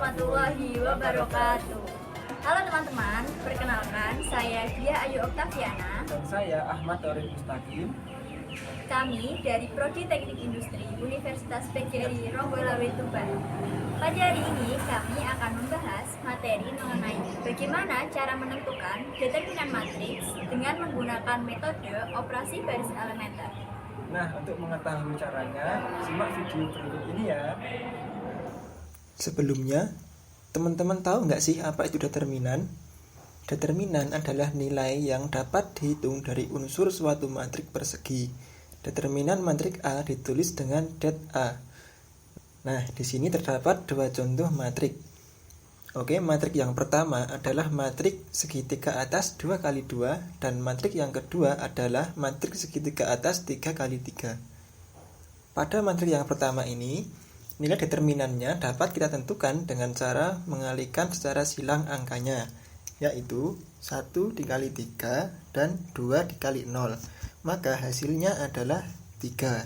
warahmatullahi wabarakatuh. Halo teman-teman, perkenalkan saya Gia Ayu Oktaviana. Dan saya Ahmad Dorif Mustaqim. Kami dari Prodi Teknik Industri Universitas PGRI Ronggolawe Tuban. Pada hari ini kami akan membahas materi mengenai bagaimana cara menentukan determinan matriks dengan menggunakan metode operasi baris elementer. Nah, untuk mengetahui caranya, simak video berikut ini ya. Sebelumnya, teman-teman tahu nggak sih apa itu determinan? Determinan adalah nilai yang dapat dihitung dari unsur suatu matrik persegi. Determinan matrik A ditulis dengan det A. Nah, di sini terdapat dua contoh matrik. Oke, matrik yang pertama adalah matrik segitiga atas 2 kali 2 dan matrik yang kedua adalah matrik segitiga atas 3 kali 3. Pada matrik yang pertama ini, nilai determinannya dapat kita tentukan dengan cara mengalihkan secara silang angkanya, yaitu 1 dikali 3 dan 2 dikali 0. Maka hasilnya adalah 3.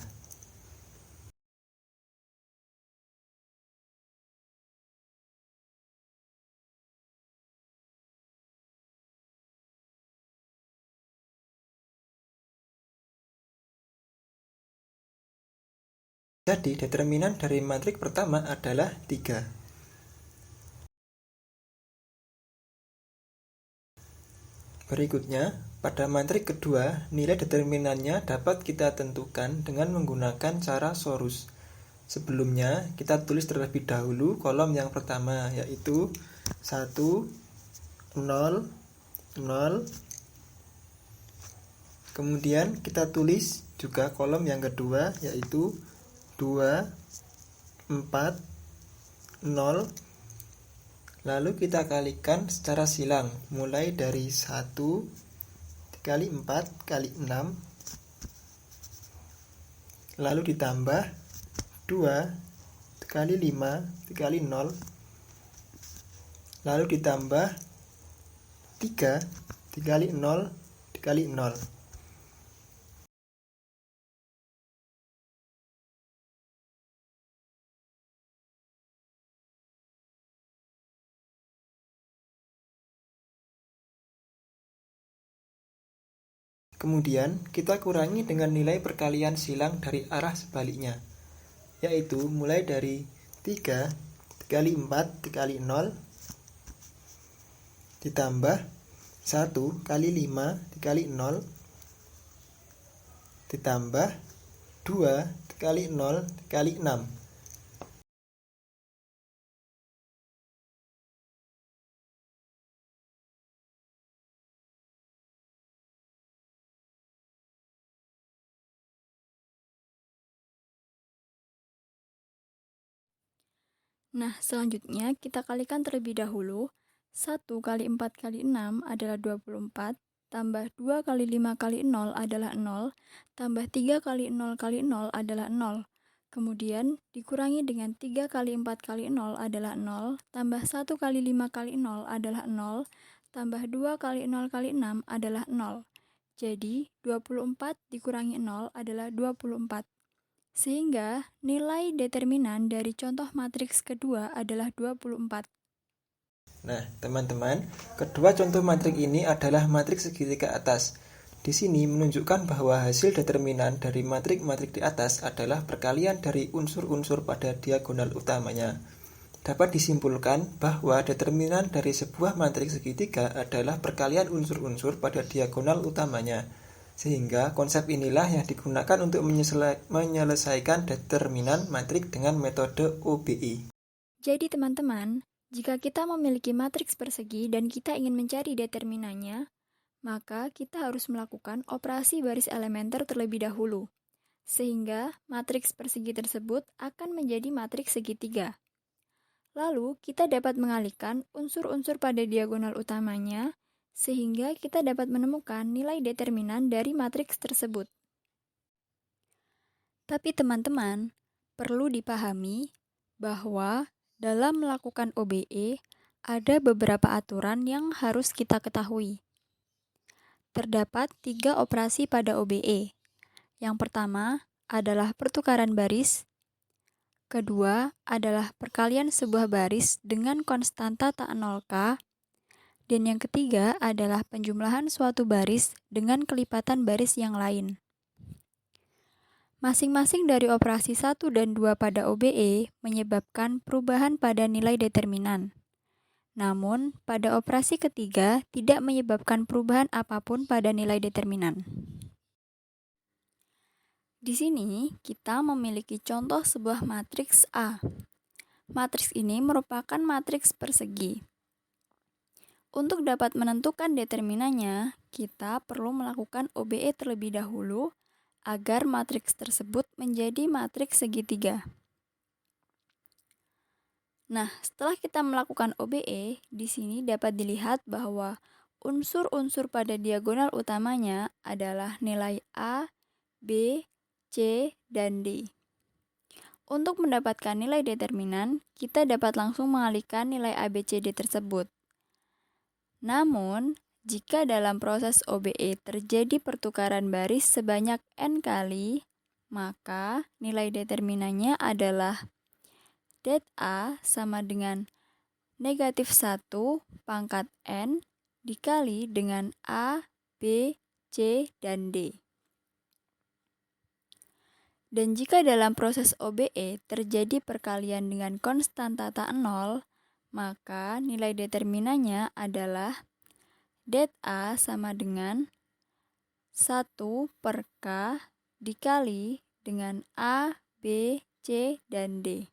Jadi, determinan dari matrik pertama adalah 3. Berikutnya, pada matrik kedua, nilai determinannya dapat kita tentukan dengan menggunakan cara sorus. Sebelumnya, kita tulis terlebih dahulu kolom yang pertama, yaitu 1, 0, 0. Kemudian kita tulis juga kolom yang kedua, yaitu 2, 4, 0. Lalu kita kalikan secara silang, mulai dari 1 dikali 4 kali 6, lalu ditambah 2 dikali 5 dikali 0, lalu ditambah 3 dikali 0 dikali 0. Kemudian kita kurangi dengan nilai perkalian silang dari arah sebaliknya, yaitu mulai dari 3 dikali 4 dikali 0 ditambah 1 kali 5 dikali 0 ditambah 2 dikali 0 dikali 6. Nah, selanjutnya kita kalikan terlebih dahulu. 1 kali 4 kali 6 adalah 24, tambah 2 kali 5 kali 0 adalah 0, tambah 3 kali 0 kali 0 adalah 0. Kemudian dikurangi dengan 3 kali 4 kali 0 adalah 0, tambah 1 kali 5 kali 0 adalah 0, tambah 2 kali 0 kali 6 adalah 0. Jadi, 24 dikurangi 0 adalah 24. Sehingga nilai determinan dari contoh matriks kedua adalah 24. Nah, teman-teman, kedua contoh matrik ini adalah matrik segitiga atas. Di sini menunjukkan bahwa hasil determinan dari matrik-matrik di atas adalah perkalian dari unsur-unsur pada diagonal utamanya. Dapat disimpulkan bahwa determinan dari sebuah matrik segitiga adalah perkalian unsur-unsur pada diagonal utamanya. Sehingga konsep inilah yang digunakan untuk menyelesaikan determinan matrik dengan metode OBE. Jadi teman-teman, jika kita memiliki matriks persegi dan kita ingin mencari determinannya, maka kita harus melakukan operasi baris elementer terlebih dahulu, sehingga matriks persegi tersebut akan menjadi matriks segitiga. Lalu, kita dapat mengalihkan unsur-unsur pada diagonal utamanya, sehingga kita dapat menemukan nilai determinan dari matriks tersebut. Tapi teman-teman, perlu dipahami bahwa dalam melakukan OBE, ada beberapa aturan yang harus kita ketahui. Terdapat 3 operasi pada OBE. Yang pertama adalah pertukaran baris, kedua adalah perkalian sebuah baris dengan konstanta tak 0K, dan yang ketiga adalah penjumlahan suatu baris dengan kelipatan baris yang lain. Masing-masing dari operasi 1 dan 2 pada OBE menyebabkan perubahan pada nilai determinan. Namun, pada operasi ketiga tidak menyebabkan perubahan apapun pada nilai determinan. Di sini, kita memiliki contoh sebuah matriks A. Matriks ini merupakan matriks persegi. Untuk dapat menentukan determinannya, kita perlu melakukan OBE terlebih dahulu agar matriks tersebut menjadi matriks segitiga. Nah, setelah kita melakukan OBE, di sini dapat dilihat bahwa unsur-unsur pada diagonal utamanya adalah nilai A, B, C, dan D. Untuk mendapatkan nilai determinan, kita dapat langsung mengalihkan nilai A, B, C, D tersebut. Namun, jika dalam proses OBE terjadi pertukaran baris sebanyak N kali, maka nilai determinannya adalah det A sama dengan negatif 1 pangkat N dikali dengan A, B, C, dan D. Dan jika dalam proses OBE terjadi perkalian dengan konstanta tak 0, maka nilai determinannya adalah det A sama dengan 1 per K dikali dengan A, B, C, dan D.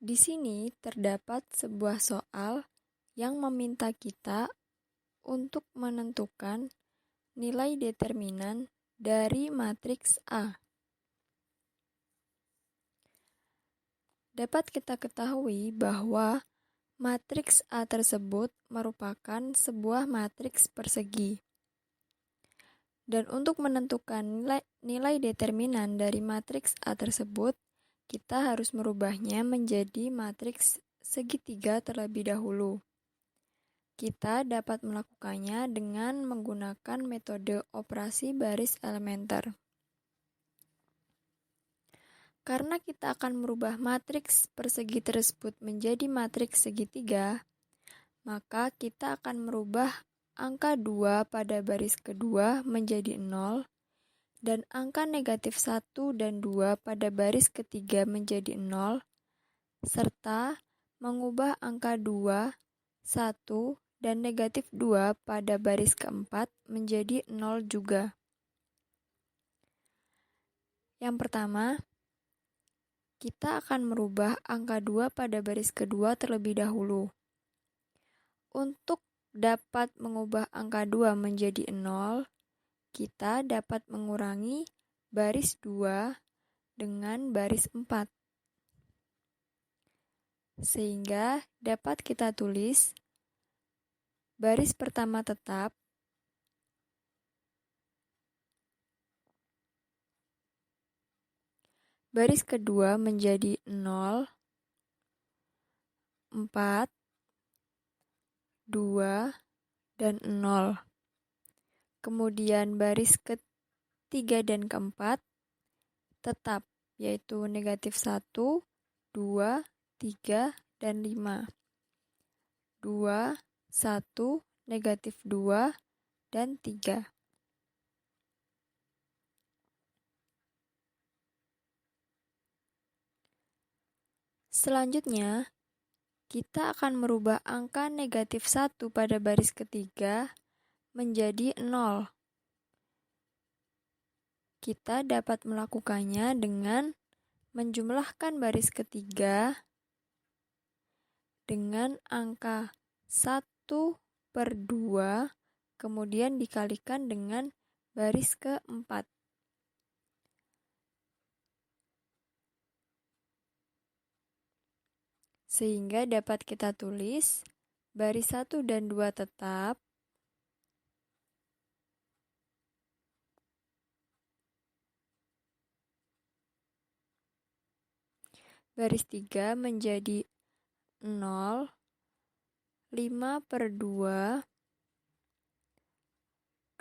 Di sini terdapat sebuah soal yang meminta kita untuk menentukan nilai determinan dari matriks A. Dapat kita ketahui bahwa matriks A tersebut merupakan sebuah matriks persegi. Dan untuk menentukan nilai determinan dari matriks A tersebut, kita harus merubahnya menjadi matriks segitiga terlebih dahulu. Kita dapat melakukannya dengan menggunakan metode operasi baris elementer. Karena kita akan merubah matriks persegi tersebut menjadi matriks segitiga, maka kita akan merubah angka 2 pada baris kedua menjadi 0, dan angka negatif 1 dan 2 pada baris ketiga menjadi 0, serta mengubah angka 2, 1, dan negatif 2 pada baris keempat menjadi 0 juga. Yang pertama, kita akan merubah angka 2 pada baris kedua terlebih dahulu. Untuk dapat mengubah angka 2 menjadi 0, kita dapat mengurangi baris 2 dengan baris 4. Sehingga dapat kita tulis baris pertama tetap baris kedua menjadi 0, 4, 2, dan 0. Kemudian baris ketiga dan keempat tetap, yaitu negatif 1, 2, 3, dan 5. 2, 1, negatif 2, dan 3. Selanjutnya, kita akan merubah angka negatif 1 pada baris ketiga menjadi 0. Kita dapat melakukannya dengan menjumlahkan baris ketiga dengan angka 1 per 2, kemudian dikalikan dengan baris keempat. Sehingga dapat kita tulis baris 1 dan 2 tetap, baris 3 menjadi 0, 5 per 2,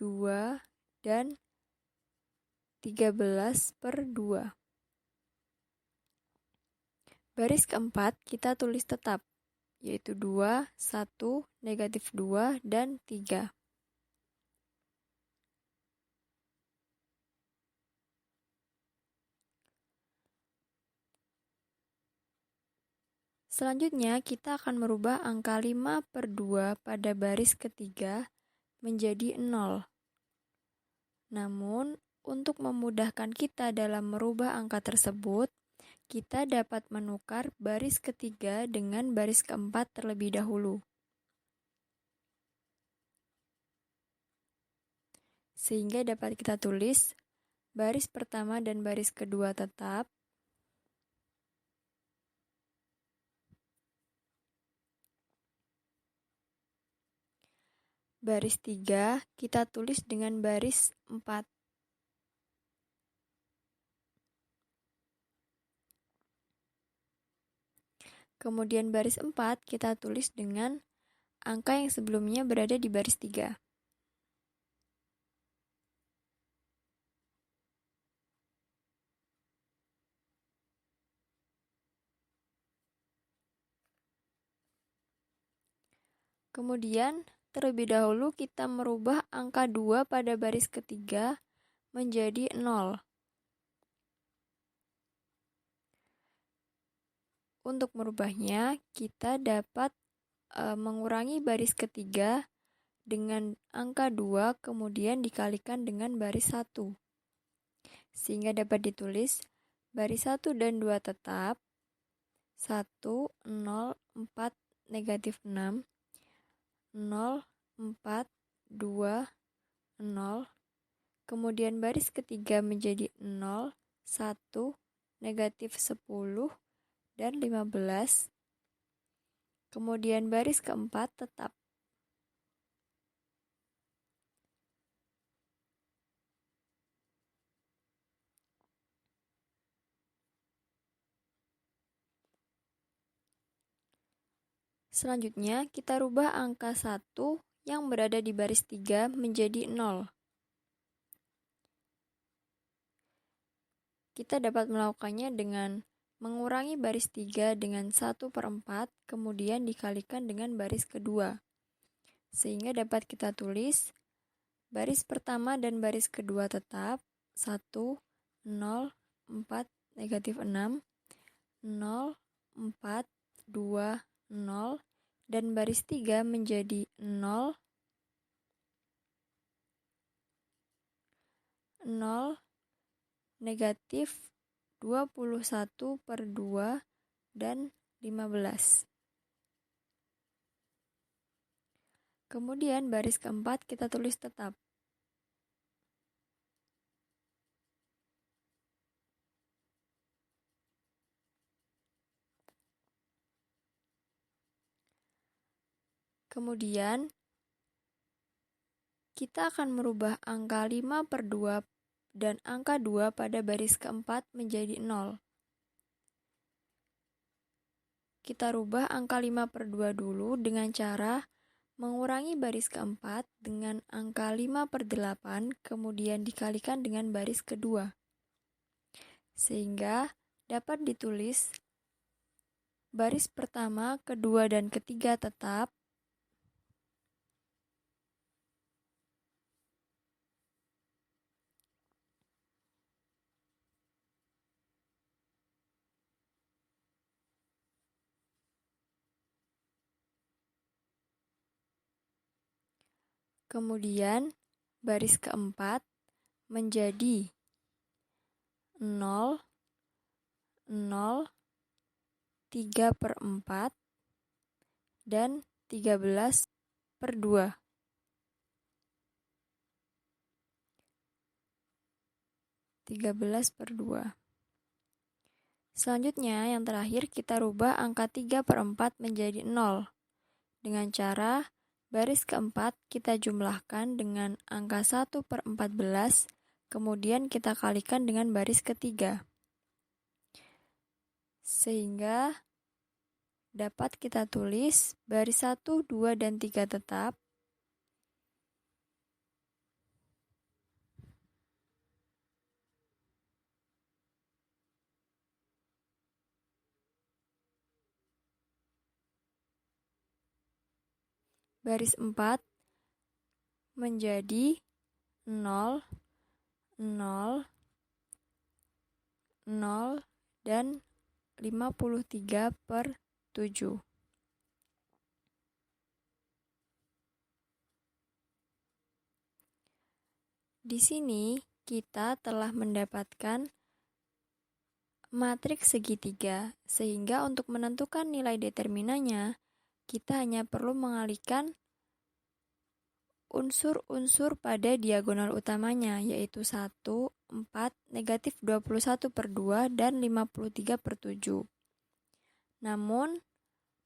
2, dan 13 per 2. Baris keempat kita tulis tetap, yaitu 2, 1, negatif 2, dan 3. Selanjutnya, kita akan merubah angka 5/2 pada baris ketiga menjadi 0. Namun, untuk memudahkan kita dalam merubah angka tersebut, kita dapat menukar baris ketiga dengan baris keempat terlebih dahulu. Sehingga dapat kita tulis baris pertama dan baris kedua tetap, baris 3 kita tulis dengan baris 4. Kemudian baris 4 kita tulis dengan angka yang sebelumnya berada di baris 3. Kemudian, terlebih dahulu kita merubah angka 2 pada baris ketiga menjadi 0. Untuk merubahnya, kita dapat mengurangi baris ketiga dengan angka 2 kemudian dikalikan dengan baris 1. Sehingga dapat ditulis baris 1 dan 2 tetap, 1, 0, 4, negatif 6, 0, 4, 2, 0. Kemudian baris ketiga menjadi 0, 1, negatif 10, dan 15. Kemudian baris keempat tetap. Selanjutnya, kita rubah angka 1 yang berada di baris 3 menjadi 0. Kita dapat melakukannya dengan mengurangi baris 3 dengan 1/4, kemudian dikalikan dengan baris kedua. Sehingga dapat kita tulis baris pertama dan baris kedua tetap, 1, 0, 4, negatif 6, 0, 4, 2, 0, dan baris 3 menjadi 0, 0, negatif 21/2, dan 15. Kemudian baris keempat kita tulis tetap. Kemudian kita akan merubah angka 5/2 dan angka 2 pada baris keempat menjadi 0. Kita rubah angka 5/2 dulu dengan cara mengurangi baris keempat dengan angka 5/8, kemudian dikalikan dengan baris kedua. Sehingga dapat ditulis baris pertama, kedua, dan ketiga tetap, kemudian baris keempat menjadi 0, 0, 3/4, dan 13/2. Selanjutnya, yang terakhir kita rubah angka 3/4 menjadi 0. Dengan cara baris keempat kita jumlahkan dengan angka 1/14, kemudian kita kalikan dengan baris ketiga. Sehingga dapat kita tulis baris 1, 2, dan 3 tetap, baris 4 menjadi 0, 0, 0, dan 53/7. Di sini kita telah mendapatkan matriks segitiga, sehingga untuk menentukan nilai determinannya, kita hanya perlu mengalihkan unsur-unsur pada diagonal utamanya, yaitu 1, 4, negatif 21/2, dan 53/7. Namun,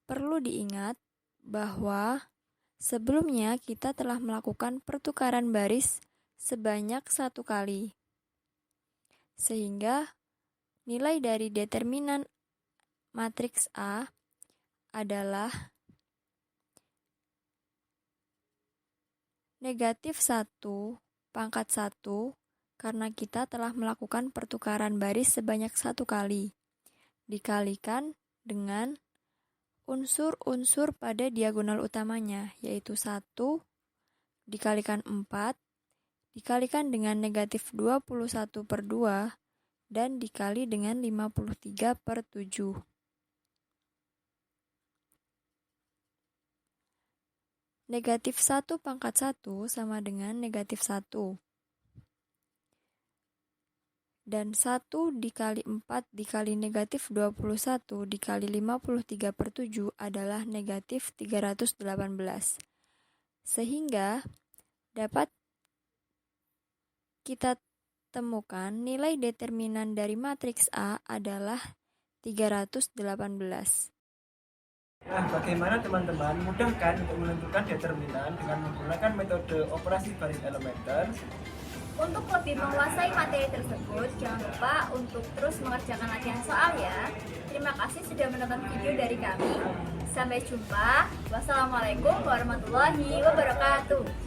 perlu diingat bahwa sebelumnya kita telah melakukan pertukaran baris sebanyak 1 kali, sehingga nilai dari determinan matriks A adalah negatif 1 pangkat 1 karena kita telah melakukan pertukaran baris sebanyak 1 kali, dikalikan dengan unsur-unsur pada diagonal utamanya, yaitu 1 dikalikan 4, dikalikan dengan negatif 21/2, dan dikali dengan 53/7. Negatif 1 pangkat 1 sama dengan negatif 1. Dan 1 dikali 4 dikali negatif 21 dikali 53/7 adalah negatif 318. Sehingga dapat kita temukan nilai determinan dari matriks A adalah 318. Nah, bagaimana teman-teman? Mudah kan untuk menentukan determinan dengan menggunakan metode operasi baris elementer? Untuk lebih menguasai materi tersebut, jangan lupa untuk terus mengerjakan latihan soal ya. Terima kasih sudah menonton video dari kami. Sampai jumpa. Wassalamualaikum warahmatullahi wabarakatuh.